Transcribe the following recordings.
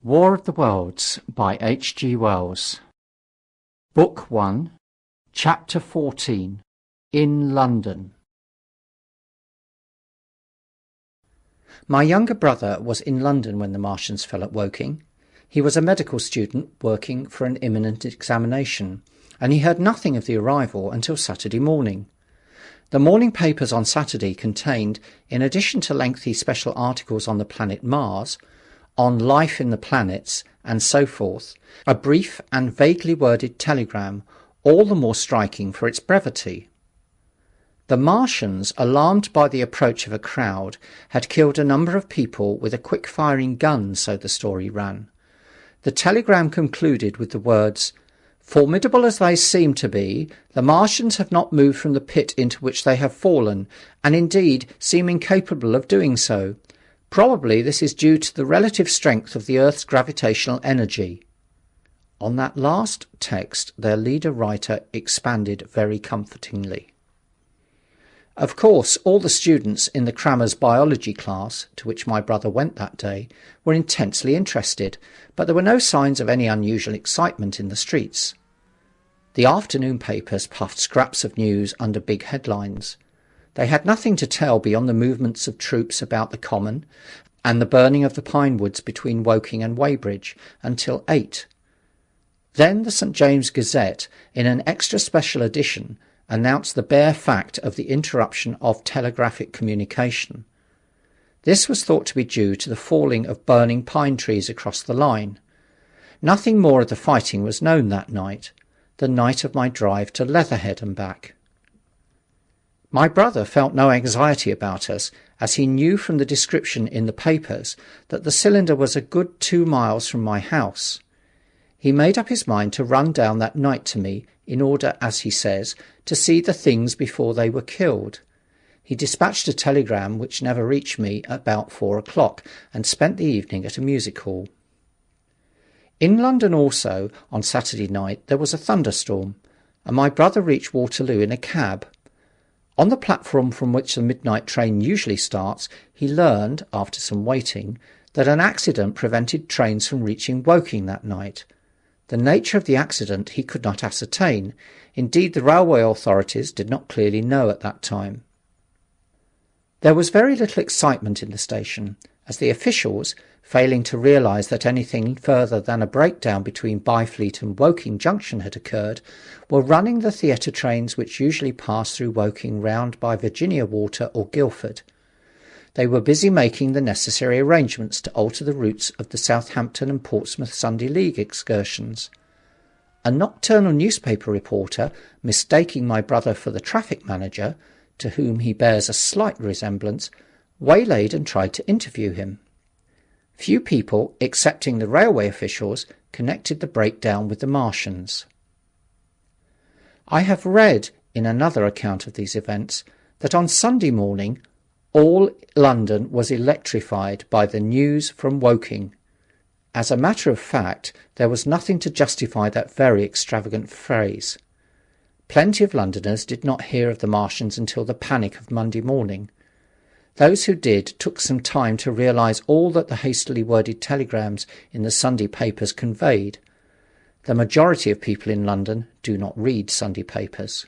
War of the Worlds by H.G. Wells. Book 1, Chapter 14, In London. My younger brother was in London when the Martians fell at Woking. He was a medical student working for an imminent examination, and he heard nothing of the arrival until Saturday morning. The morning papers on Saturday contained, in addition to lengthy special articles on the planet Mars, on life in the planets, and so forth, a brief and vaguely worded telegram, all the more striking for its brevity. The Martians, alarmed by the approach of a crowd, had killed a number of people with a quick-firing gun, so the story ran. The telegram concluded with the words, "Formidable as they seem to be, the Martians have not moved from the pit into which they have fallen, and indeed seem incapable of doing so. Probably this is due to the relative strength of the Earth's gravitational energy." On that last text their leader writer expanded very comfortingly. Of course, all the students in the crammer's biology class, to which my brother went that day, were intensely interested, but there were no signs of any unusual excitement in the streets. The afternoon papers puffed scraps of news under big headlines. They had nothing to tell beyond the movements of troops about the Common and the burning of the pine woods between Woking and Weybridge until 8. Then the St. James's Gazette, in an extra special edition, announced the bare fact of the interruption of telegraphic communication. This was thought to be due to the falling of burning pine trees across the line. Nothing more of the fighting was known that night, the night of my drive to Leatherhead and back. My brother felt no anxiety about us, as he knew from the description in the papers that the cylinder was a good 2 miles from my house. He made up his mind to run down that night to me, in order, as he says, to see the things before they were killed. He dispatched a telegram which never reached me about 4 o'clock, and spent the evening at a music hall. In London also, on Saturday night, there was a thunderstorm, and my brother reached Waterloo in a cab. On the platform from which the midnight train usually starts, he learned, after some waiting, that an accident prevented trains from reaching Woking that night. The nature of the accident he could not ascertain. Indeed, the railway authorities did not clearly know at that time. There was very little excitement in the station, as the officials, failing to realise that anything further than a breakdown between Byfleet and Woking Junction had occurred, were running the theatre trains which usually pass through Woking round by Virginia Water or Guildford. They were busy making the necessary arrangements to alter the routes of the Southampton and Portsmouth Sunday League excursions. A nocturnal newspaper reporter, mistaking my brother for the traffic manager, to whom he bears a slight resemblance, waylaid and tried to interview him. Few people, excepting the railway officials, connected the breakdown with the Martians. I have read, in another account of these events, that on Sunday morning all London was electrified by the news from Woking. As a matter of fact, there was nothing to justify that very extravagant phrase. Plenty of Londoners did not hear of the Martians until the panic of Monday morning. Those who did took some time to realise all that the hastily worded telegrams in the Sunday papers conveyed. The majority of people in London do not read Sunday papers.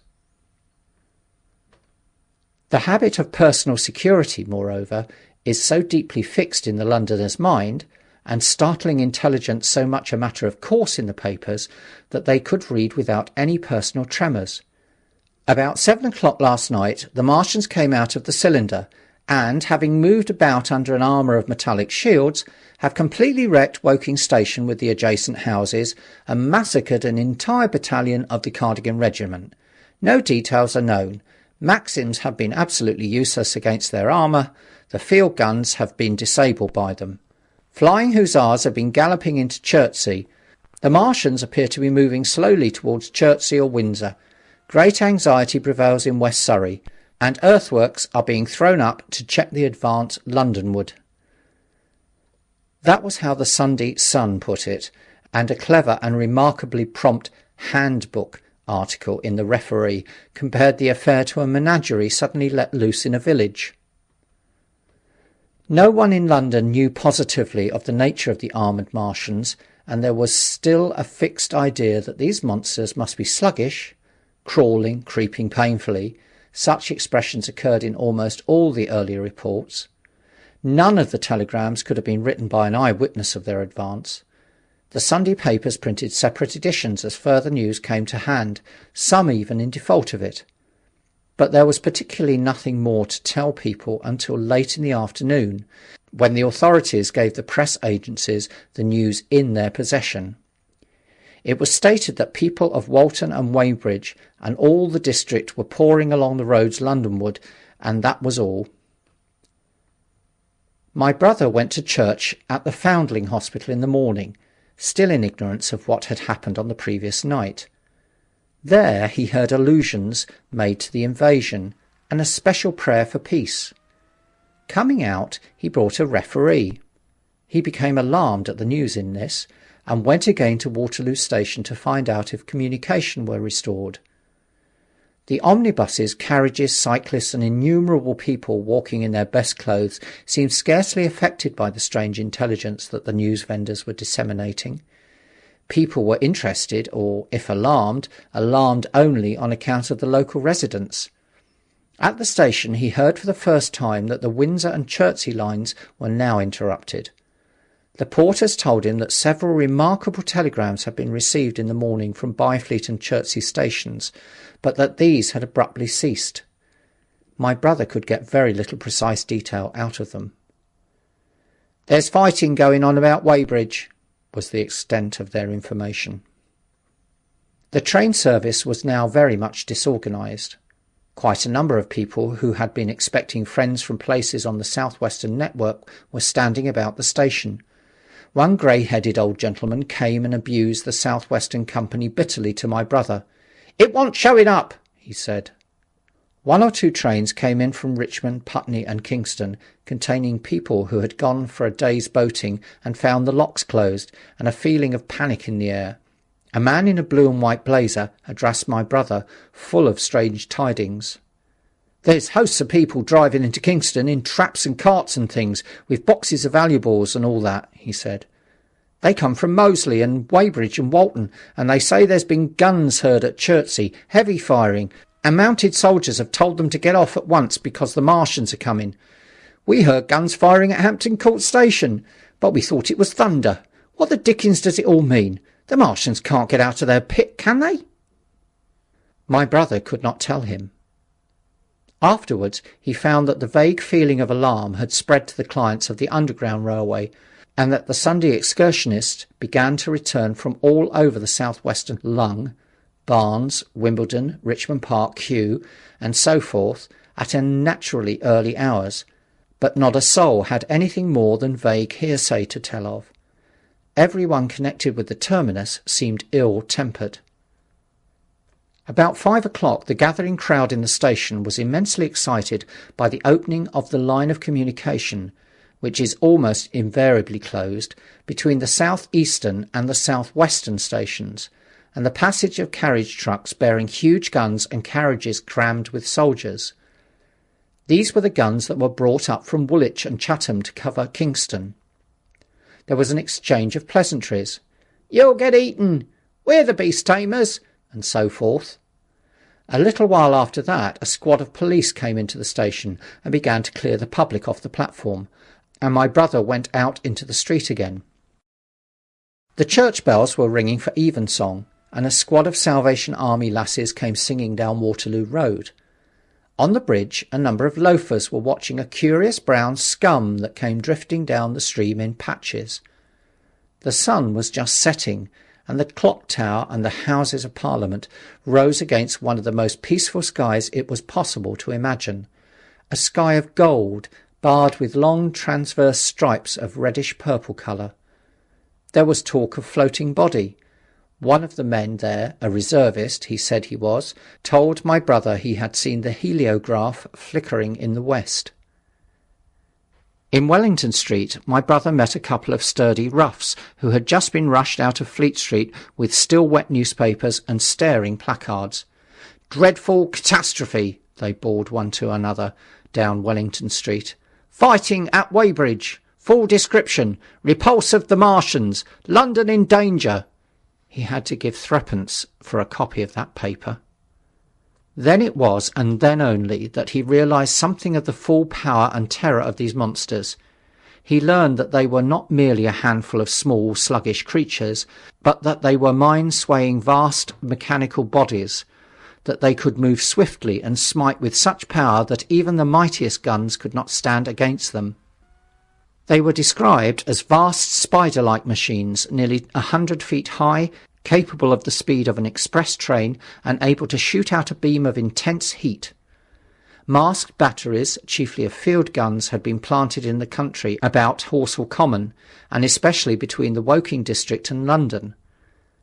The habit of personal security, moreover, is so deeply fixed in the Londoner's mind, and startling intelligence so much a matter of course in the papers, that they could read without any personal tremors. About 7 o'clock last night the Martians came out of the cylinder, and, having moved about under an armour of metallic shields, have completely wrecked Woking Station with the adjacent houses, and massacred an entire battalion of the Cardigan Regiment. No details are known. Maxims have been absolutely useless against their armour. The field guns have been disabled by them. Flying hussars have been galloping into Chertsey. The Martians appear to be moving slowly towards Chertsey or Windsor. Great anxiety prevails in West Surrey, and earthworks are being thrown up to check the advance Londonward. That was how the Sunday Sun put it, and a clever and remarkably prompt handbook article in the Referee compared the affair to a menagerie suddenly let loose in a village. No one in London knew positively of the nature of the armoured Martians, and there was still a fixed idea that these monsters must be sluggish, crawling, creeping painfully. Such expressions occurred in almost all the earlier reports. None of the telegrams could have been written by an eyewitness of their advance. The Sunday papers printed separate editions as further news came to hand, some even in default of it. But there was particularly nothing more to tell people until late in the afternoon, when the authorities gave the press agencies the news in their possession. It was stated that people of Walton and Weybridge and all the district were pouring along the roads Londonward, and that was all. My brother went to church at the Foundling Hospital in the morning, still in ignorance of what had happened on the previous night. There he heard allusions made to the invasion, and a special prayer for peace. Coming out, he brought a referee. He became alarmed at the news in this, and went again to Waterloo Station to find out if communication were restored. The omnibuses, carriages, cyclists, and innumerable people walking in their best clothes seemed scarcely affected by the strange intelligence that the news vendors were disseminating. People were interested, or, if alarmed, alarmed only on account of the local residents. At the station he heard for the first time that the Windsor and Chertsey lines were now interrupted. The porters told him that several remarkable telegrams had been received in the morning from Byfleet and Chertsey stations, but that these had abruptly ceased. My brother could get very little precise detail out of them. "There's fighting going on about Weybridge," was the extent of their information. The train service was now very much disorganised. Quite a number of people who had been expecting friends from places on the South Western network were standing about the station. One grey-headed old gentleman came and abused the South Western Company bitterly to my brother. "It wants showing up," he said. One or two trains came in from Richmond, Putney and Kingston, containing people who had gone for a day's boating and found the locks closed, and a feeling of panic in the air. A man in a blue and white blazer addressed my brother, full of strange tidings. "There's hosts of people driving into Kingston in traps and carts and things, with boxes of valuables and all that," he said. "They come from Moseley and Weybridge and Walton, and they say there's been guns heard at Chertsey, heavy firing, and mounted soldiers have told them to get off at once because the Martians are coming. We heard guns firing at Hampton Court Station, but we thought it was thunder. What the dickens does it all mean? The Martians can't get out of their pit, can they?" My brother could not tell him. Afterwards he found that the vague feeling of alarm had spread to the clients of the Underground Railway, and that the Sunday excursionists began to return from all over the south-western Lung, Barnes, Wimbledon, Richmond Park, Kew, and so forth, at unnaturally early hours, but not a soul had anything more than vague hearsay to tell of. Every one connected with the terminus seemed ill-tempered. About 5 o'clock the gathering crowd in the station was immensely excited by the opening of the line of communication, which is almost invariably closed, between the south-eastern and the south-western stations, and the passage of carriage trucks bearing huge guns and carriages crammed with soldiers. These were the guns that were brought up from Woolwich and Chatham to cover Kingston. There was an exchange of pleasantries. "You'll get eaten," "We're the beast tamers," and so forth. A little while after that a squad of police came into the station and began to clear the public off the platform, and my brother went out into the street again. The church bells were ringing for evensong, and a squad of Salvation Army lasses came singing down Waterloo Road. On the bridge a number of loafers were watching a curious brown scum that came drifting down the stream in patches. The sun was just setting, and the clock tower and the Houses of Parliament rose against one of the most peaceful skies it was possible to imagine, a sky of gold, barred with long transverse stripes of reddish-purple colour. There was talk of floating body. One of the men there, a reservist he said he was, told my brother he had seen the heliograph flickering in the west. In Wellington Street my brother met a couple of sturdy roughs who had just been rushed out of Fleet Street with still wet newspapers and staring placards. "Dreadful catastrophe," they bawled one to another down Wellington Street. Fighting at Weybridge. Full description. Repulse of the Martians. London in danger. He had to give threepence for a copy of that paper. Then it was, and then only, that he realised something of the full power and terror of these monsters. He learned that they were not merely a handful of small, sluggish creatures, but that they were mind-swaying vast mechanical bodies, that they could move swiftly and smite with such power that even the mightiest guns could not stand against them. They were described as vast spider-like machines, nearly 100 feet high, capable of the speed of an express train and able to shoot out a beam of intense heat. Masked batteries, chiefly of field guns, had been planted in the country about Horsell Common, and especially between the Woking district and London.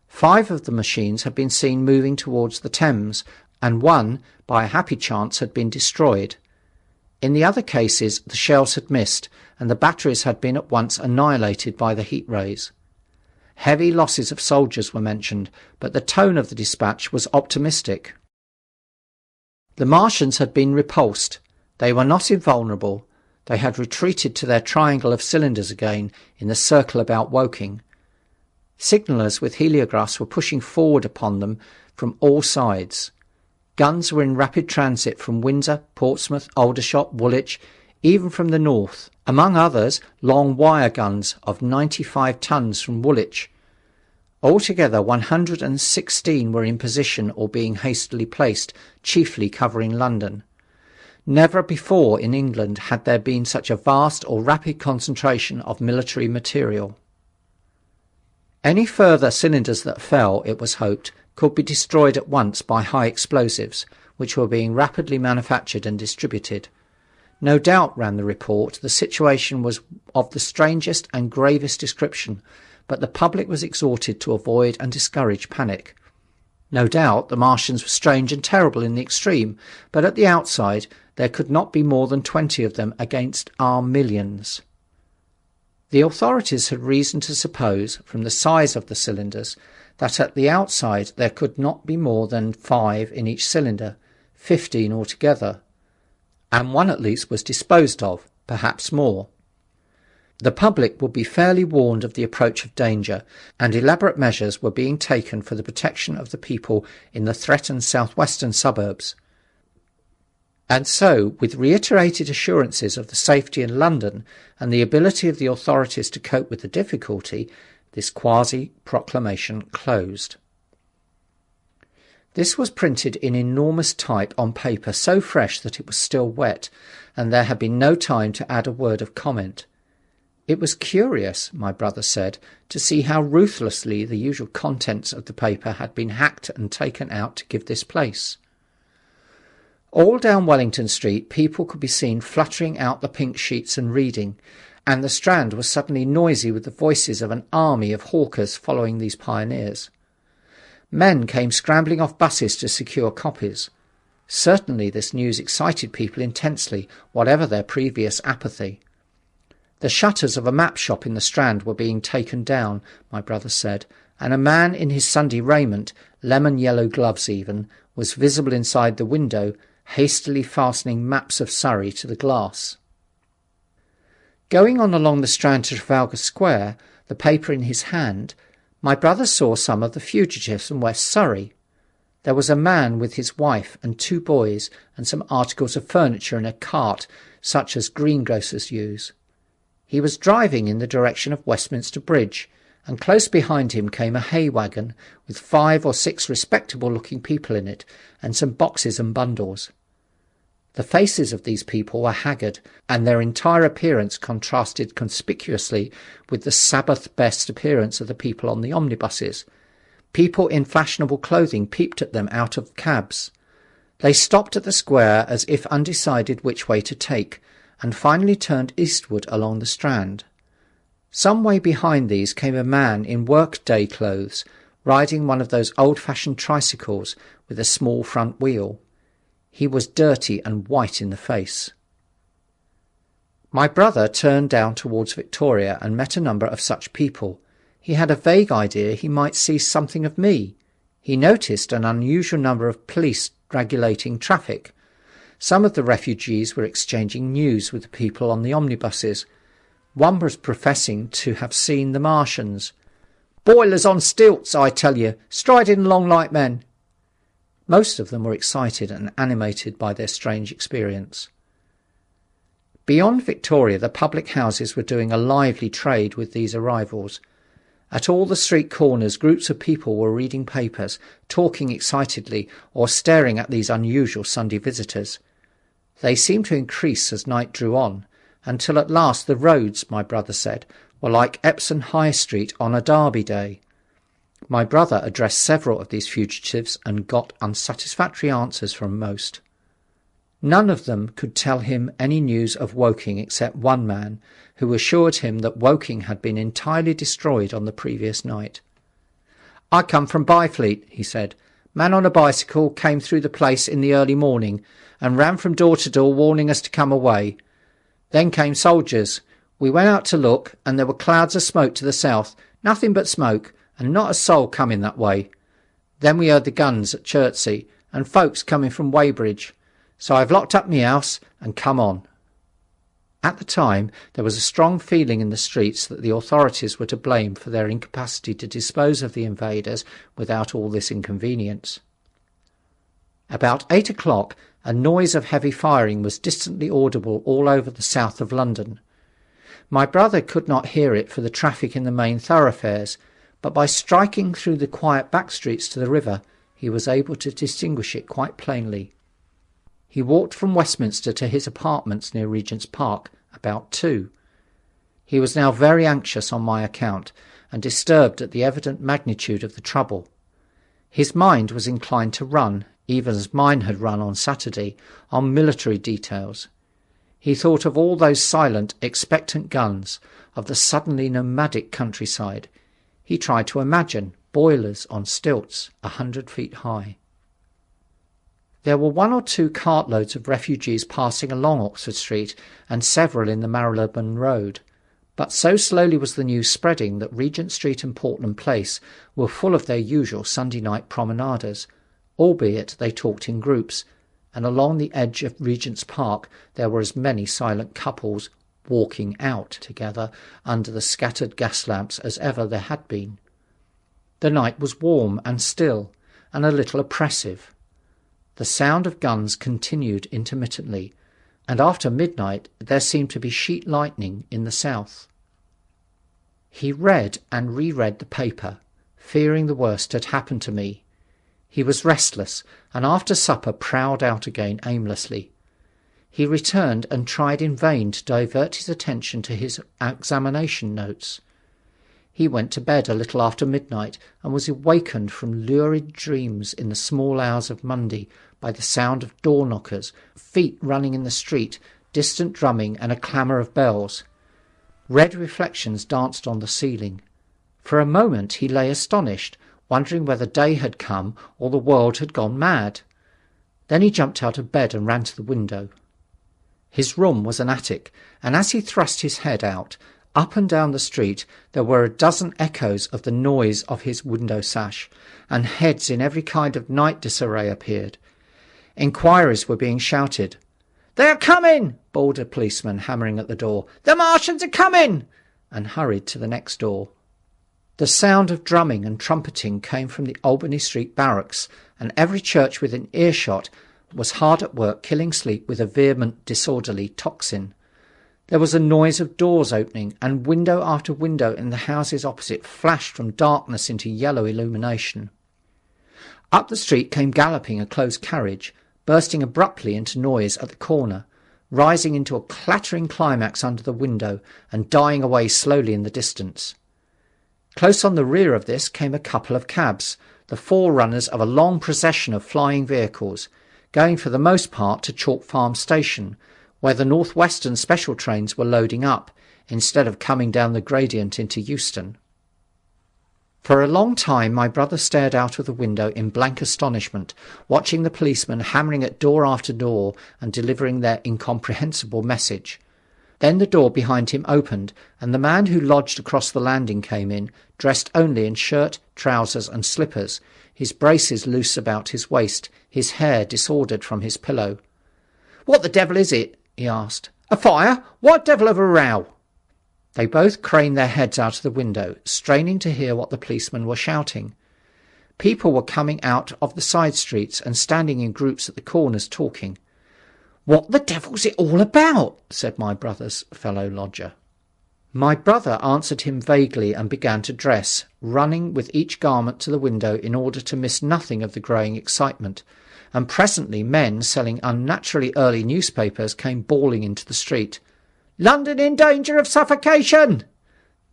5 of the machines had been seen moving towards the Thames, and one, by a happy chance, had been destroyed. In the other cases the shells had missed, and the batteries had been at once annihilated by the heat rays. Heavy losses of soldiers were mentioned, but the tone of the dispatch was optimistic. The Martians had been repulsed. They were not invulnerable. They had retreated to their triangle of cylinders again in the circle about Woking. Signallers with heliographs were pushing forward upon them from all sides. Guns were in rapid transit from Windsor, Portsmouth, Aldershot, Woolwich, even from the north, among others long wire guns of 95 tons from Woolwich. Altogether 116 were in position or being hastily placed, chiefly covering London. Never before in England had there been such a vast or rapid concentration of military material. Any further cylinders that fell, it was hoped, could be destroyed at once by high explosives, which were being rapidly manufactured and distributed. No doubt, ran the report, the situation was of the strangest and gravest description, but the public was exhorted to avoid and discourage panic. No doubt the Martians were strange and terrible in the extreme, but at the outside there could not be more than 20 of them against our millions. The authorities had reason to suppose, from the size of the cylinders, that at the outside there could not be more than 5 in each cylinder, 15 altogether, and one at least was disposed of, perhaps more. The public would be fairly warned of the approach of danger, and elaborate measures were being taken for the protection of the people in the threatened southwestern suburbs. And so, with reiterated assurances of the safety in London and the ability of the authorities to cope with the difficulty, this quasi-proclamation closed. This was printed in enormous type on paper so fresh that it was still wet, and there had been no time to add a word of comment. It was curious, my brother said, to see how ruthlessly the usual contents of the paper had been hacked and taken out to give this place. All down Wellington Street people could be seen fluttering out the pink sheets and reading, and the Strand was suddenly noisy with the voices of an army of hawkers following these pioneers. Men came scrambling off buses to secure copies. Certainly this news excited people intensely, whatever their previous apathy. The shutters of a map shop in the Strand were being taken down, my brother said, and a man in his Sunday raiment, lemon-yellow gloves even, was visible inside the window, hastily fastening maps of Surrey to the glass. Going on along the Strand to Trafalgar Square, the paper in his hand, my brother saw some of the fugitives from West Surrey. There was a man with his wife and 2 boys and some articles of furniture in a cart such as greengrocers use. He was driving in the direction of Westminster Bridge, and close behind him came a hay waggon with 5 or 6 respectable-looking people in it, and some boxes and bundles. The faces of these people were haggard, and their entire appearance contrasted conspicuously with the Sabbath-best appearance of the people on the omnibuses. People in fashionable clothing peeped at them out of cabs. They stopped at the square as if undecided which way to take, and finally turned eastward along the Strand. Some way behind these came a man in work-day clothes, riding one of those old-fashioned tricycles with a small front wheel. He was dirty and white in the face. My brother turned down towards Victoria and met a number of such people. He had a vague idea he might see something of me. He noticed an unusual number of police regulating traffic. Some of the refugees were exchanging news with the people on the omnibuses. One was professing to have seen the Martians. "Boilers on stilts, I tell you, striding along like men." Most of them were excited and animated by their strange experience. Beyond Victoria, the public houses were doing a lively trade with these arrivals. At all the street corners, groups of people were reading papers, talking excitedly, or staring at these unusual Sunday visitors. They seemed to increase as night drew on, until at last the roads, my brother said, were like Epsom High Street on a Derby day. My brother addressed several of these fugitives and got unsatisfactory answers from most. None of them could tell him any news of Woking except one man, who assured him that Woking had been entirely destroyed on the previous night. "I come from Byfleet," he said. "Man on a bicycle came through the place in the early morning and ran from door to door warning us to come away. Then came soldiers. We went out to look, and there were clouds of smoke to the south, nothing but smoke, and not a soul coming that way. Then we heard the guns at Chertsey, and folks coming from Weybridge. So I've locked up my house and come on." At the time, there was a strong feeling in the streets that the authorities were to blame for their incapacity to dispose of the invaders without all this inconvenience. About 8 o'clock, a noise of heavy firing was distantly audible all over the south of London. My brother could not hear it for the traffic in the main thoroughfares, but by striking through the quiet back streets to the river, he was able to distinguish it quite plainly. He walked from Westminster to his apartments near Regent's Park about 2. He was now very anxious on my account, and disturbed at the evident magnitude of the trouble. His mind was inclined to run, even as mine had run on Saturday, on military details. He thought of all those silent, expectant guns, of the suddenly nomadic countryside. He tried to imagine boilers on stilts 100 feet high. There were 1 or 2 cartloads of refugees passing along Oxford Street, and several in the Marylebone Road, but so slowly was the news spreading that Regent Street and Portland Place were full of their usual Sunday night promenaders, albeit they talked in groups, and along the edge of Regent's Park there were as many silent couples walking out together under the scattered gas lamps as ever there had been. The night was warm and still, and a little oppressive. The sound of guns continued intermittently, and after midnight there seemed to be sheet lightning in the south. He read and reread the paper, fearing the worst had happened to me. He was restless, and after supper prowled out again aimlessly. He returned and tried in vain to divert his attention to his examination notes. He went to bed a little after midnight, and was awakened from lurid dreams in the small hours of Monday by the sound of door-knockers, feet running in the street, distant drumming, and a clamour of bells. Red reflections danced on the ceiling. For a moment he lay astonished, wondering whether day had come or the world had gone mad. Then he jumped out of bed and ran to the window. His room was an attic, and as he thrust his head out, up and down the street there were a dozen echoes of the noise of his window sash, and heads in every kind of night disarray appeared. Inquiries were being shouted. "They are coming!" bawled a policeman, hammering at the door. "The Martians are coming!" and hurried to the next door. The sound of drumming and trumpeting came from the Albany Street barracks, and every church within earshot was hard at work killing sleep with a vehement, disorderly tocsin. There was a noise of doors opening, and window after window in the houses opposite flashed from darkness into yellow illumination. Up the street came galloping a closed carriage, bursting abruptly into noise at the corner, rising into a clattering climax under the window, and dying away slowly in the distance. Close on the rear of this came a couple of cabs, the forerunners of a long procession of flying vehicles, going for the most part to Chalk Farm Station, where the North Western special trains were loading up, instead of coming down the gradient into Euston. For a long time my brother stared out of the window in blank astonishment, watching the policemen hammering at door after door and delivering their incomprehensible message. Then the door behind him opened, and the man who lodged across the landing came in, dressed only in shirt, trousers, and slippers, his braces loose about his waist, his hair disordered from his pillow. "What the devil is it?" he asked. "A fire? What devil of a row?" They both craned their heads out of the window, straining to hear what the policemen were shouting. People were coming out of the side streets and standing in groups at the corners talking. "What the devil's it all about?" said my brother's fellow lodger. My brother answered him vaguely and began to dress, running with each garment to the window in order to miss nothing of the growing excitement, and presently men selling unnaturally early newspapers came bawling into the street. "London in danger of suffocation!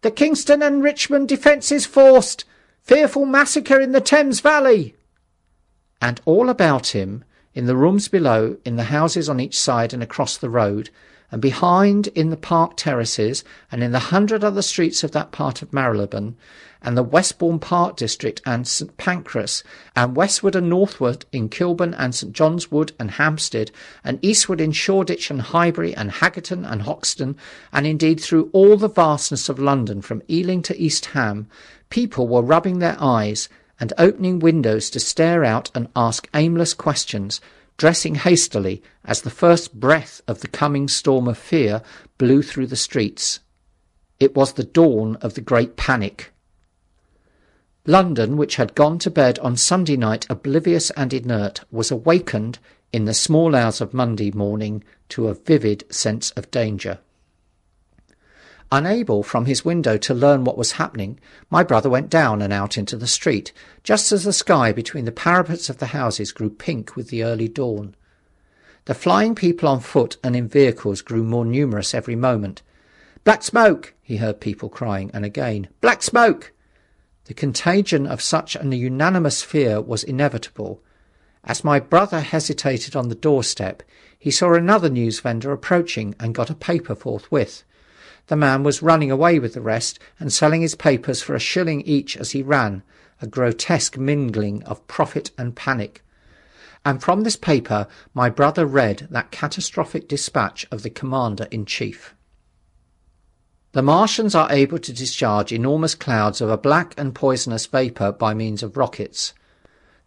The Kingston and Richmond defences forced! Fearful massacre in the Thames Valley!" And all about him, in the rooms below, in the houses on each side and across the road, and behind in the park terraces, and in the 100 other streets of that part of Marylebone, and the Westbourne Park district and St Pancras, and westward and northward in Kilburn and St John's Wood and Hampstead, and eastward in Shoreditch and Highbury and Haggerton and Hoxton, and indeed through all the vastness of London from Ealing to East Ham, people were rubbing their eyes and opening windows to stare out and ask aimless questions, dressing hastily as the first breath of the coming storm of fear blew through the streets. It was the dawn of the Great Panic. London, which had gone to bed on Sunday night oblivious and inert, was awakened in the small hours of Monday morning to a vivid sense of danger. Unable from his window to learn what was happening, my brother went down and out into the street, just as the sky between the parapets of the houses grew pink with the early dawn. The flying people on foot and in vehicles grew more numerous every moment. "Black smoke!" he heard people crying, and again, "Black smoke!" The contagion of such an unanimous fear was inevitable. As my brother hesitated on the doorstep, he saw another news vendor approaching and got a paper forthwith. The man was running away with the rest and selling his papers for $1 each as he ran, a grotesque mingling of profit and panic. And from this paper my brother read that catastrophic dispatch of the Commander-in-Chief. "The Martians are able to discharge enormous clouds of a black and poisonous vapour by means of rockets.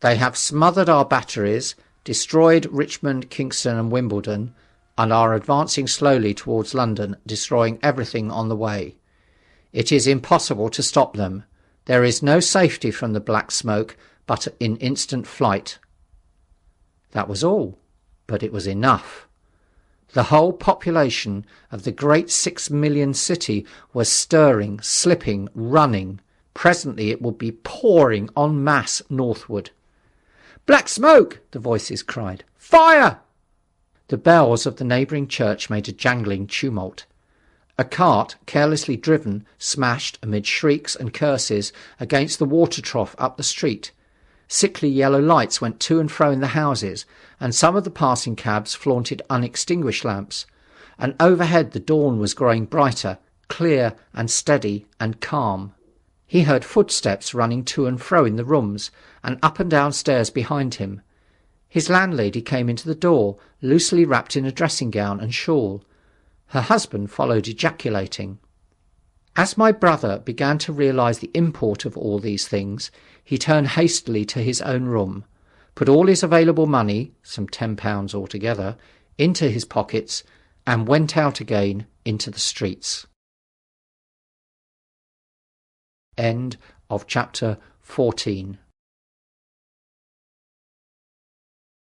They have smothered our batteries, destroyed Richmond, Kingston and Wimbledon, and are advancing slowly towards London, destroying everything on the way. It is impossible to stop them. There is no safety from the black smoke but in instant flight." That was all, but it was enough. The whole population of the great 6 million city was stirring, slipping, running. Presently it would be pouring en masse northward. "Black smoke!" the voices cried. "Fire!" The bells of the neighbouring church made a jangling tumult. A cart, carelessly driven, smashed, amid shrieks and curses, against the water trough up the street. Sickly yellow lights went to and fro in the houses, and some of the passing cabs flaunted unextinguished lamps. And overhead the dawn was growing brighter, clear and steady and calm. He heard footsteps running to and fro in the rooms, and up and down stairs behind him. His landlady came into the door, loosely wrapped in a dressing-gown and shawl. Her husband followed, ejaculating. As my brother began to realise the import of all these things, he turned hastily to his own room, put all his available money, some £10 altogether, into his pockets, and went out again into the streets. End of chapter 14.